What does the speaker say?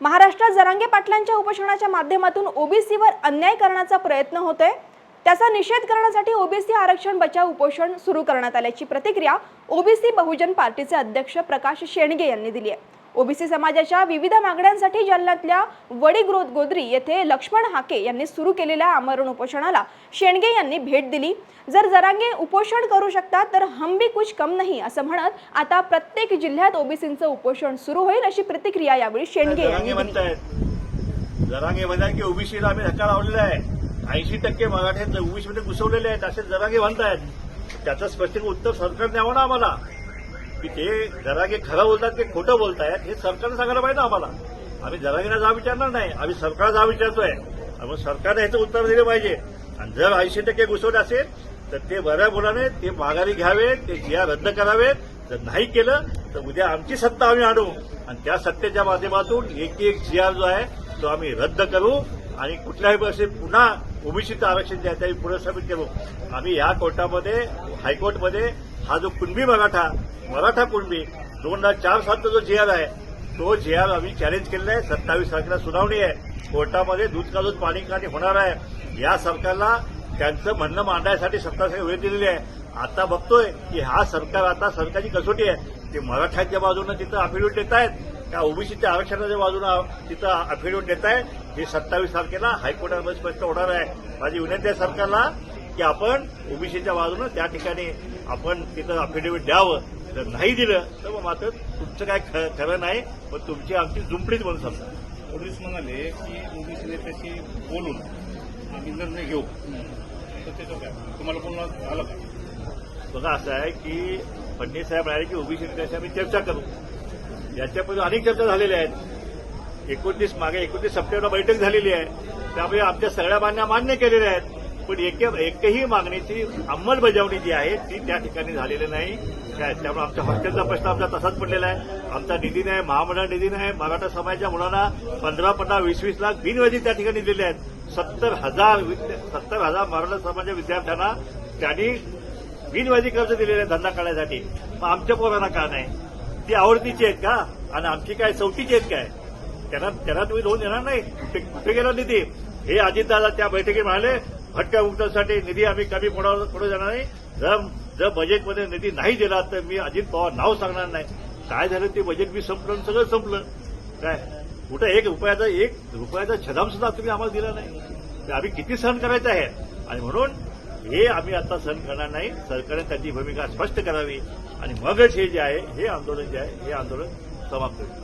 महाराष्ट्रात जरांगे पाटलांच्या उपोषणाच्या माध्यमातून ओबीसीवर अन्याय करण्याचा प्रयत्न होतोय। त्याचा निषेध करण्यासाठी ओबीसी आरक्षण बचाव उपोषण सुरू करण्यात आल्याची प्रतिक्रिया ओबीसी बहुजन पार्टीचे अध्यक्ष प्रकाश शेंडगे यांनी दिली आहे। ओबीसी समाजाच्या विविध मागण्यांसाठी जालन्यातल्या वडीगोद्री येथे लक्ष्मण हाके यांनी सुरू केलेल्या आमरण उपोषणाला शेंडगे यांनी भेट दिली। जर जरांगे उपोषण करू शकतात तर हम भी कुछ कम नहीं असं म्हणत आता प्रत्येक जिल्ह्यात ओबीसींचं उपोषण सुरू होईल अशी प्रतिक्रिया यावेळी शेंडगे यांनी दिली। जरांगे म्हणतात की ओबीसीला आम्ही धक्का लावलेला आहे, 80% मराठ्यांना ओबीसीमध्ये घुसवलेले आहेत असे जरांगे म्हणतायत। त्याचं स्पष्ट उत्तर सरकार द्यावं ना आम्हाला की ते जरांगे खरं बोलतात की खोटं बोलतायत हे सरकारने सांगायला पाहिजे ना आम्हाला। आम्ही जरांगेला जा विचारणार नाही, आम्ही सरकारला जा विचारतोय। त्यामुळे सरकारने ह्याचं उत्तर दिलं पाहिजे। आणि जर 80% घुसवले असेल तर ते बऱ्या बोलाने ते माघारी घ्यावे, ते जिया रद्द करावेत। जर नाही केलं तर उद्या आमची सत्ता आम्ही आणू आणि त्या सत्तेच्या माध्यमातून एक जिआर जो आहे तो आम्ही रद्द करू आणि कुठल्याही परिस्थितीत पुन्हा ओबीसीचं आरक्षण द्यायचं आम्ही पुनर्स्थापित करू। आम्ही या कोर्टामध्ये हायकोर्टमध्ये हा जो कुणबी मराठा कुणबी 2004 सालचा जो जिआर आहे तो जिआर आम्ही चॅलेंज केलेला आहे। 27 तारखेला सुनावणी आहे कोर्टामध्ये, दूध का दूध पाणी का होणार आहे। या सरकारला त्यांचं म्हणणं मांडण्यासाठी सत्ताधारी वेळ दिलेली आहे। आता बघतोय की हा सरकार आता सरकारची कसोटी आहे। ते मराठ्यांच्या बाजूनं तिथं अफिडेव्हिट देत आहेत, त्या ओबीसीच्या आरक्षणाच्या बाजूनं तिथं अफिडेव्हिट देत आहेत। हे 27 तारखेला हायकोर्टामध्ये स्पष्ट होणार आहे। माझी विनंती आहे सरकारला की आपण ओबीसीच्या बाजूनं त्या ठिकाणी आपण तिथं अफिडेव्हिट द्यावं। जर नाही दिलं तर मग मात्र तुमचं काय खरं नाही, पण तुमची आमची जुंपडीच म्हणून समजा। पोलीस म्हणाले की ओबीसी नेत्याशी बोलून आम्ही निर्णय घेऊ, तर त्याचं काय तुम्हाला बोलणं झालं का? बघा असं आहे की फडणवीस साहेब म्हणाले की ओबीसी नेत्याशी आम्ही चर्चा करू। याच्यापूर्वी अनेक चर्चा झालेल्या आहेत। 29 सप्टेंबरला बैठक झालेली आहे, त्यामुळे आमच्या सगळ्या मागण्या मान्य केलेल्या आहेत। पण एकही मागणीची अंमलबजावणी जी आहे ती त्या ठिकाणी झालेली नाही। त्यामुळे आमच्या हॉस्टेलचा प्रश्न आमचा तसाच पडलेला आहे। आमचा निधी नाही, महामंडळ निधी नाही। मराठा समाजाच्या मुलांना 15-15, 20-20 लाख बिनव्याजी त्या ठिकाणी दिले आहेत। 70,000 मराठा समाजाच्या विद्यार्थ्यांना त्यांनी बिनव्याजी कर्ज दिलेले आहे धंदा करण्यासाठी। मग आमच्या पोरांना का नाही? ती आवडतीची आहेत का आणि आमची काय सवतीची आहेत काय? त्यांना तुम्ही लोन देणार नाही? कुठे गेला निधी? हे अजितदादा त्या बैठकीत म्हणाले भटक्या मुक्तांसाठी निधी आम्ही कमी पुढे जाणार नाही। जर बजेटमध्ये निधी नाही दिला तर मी अजित पवार नाव सांगणार नाही। काय झालं ते बजेट बी संपलं, सगळं संपलं। काय कुठं 1 रुपयाचा छदाम सुद्धा तुम्ही आम्हाला दिला नाही। आम्ही किती सहन करायचं आहे? आणि म्हणून हे आम्ही आता सहन करणार नाही। सरकारने त्याची भूमिका स्पष्ट करावी आणि मगच हे जे आहे हे आंदोलन समाप्त होईल।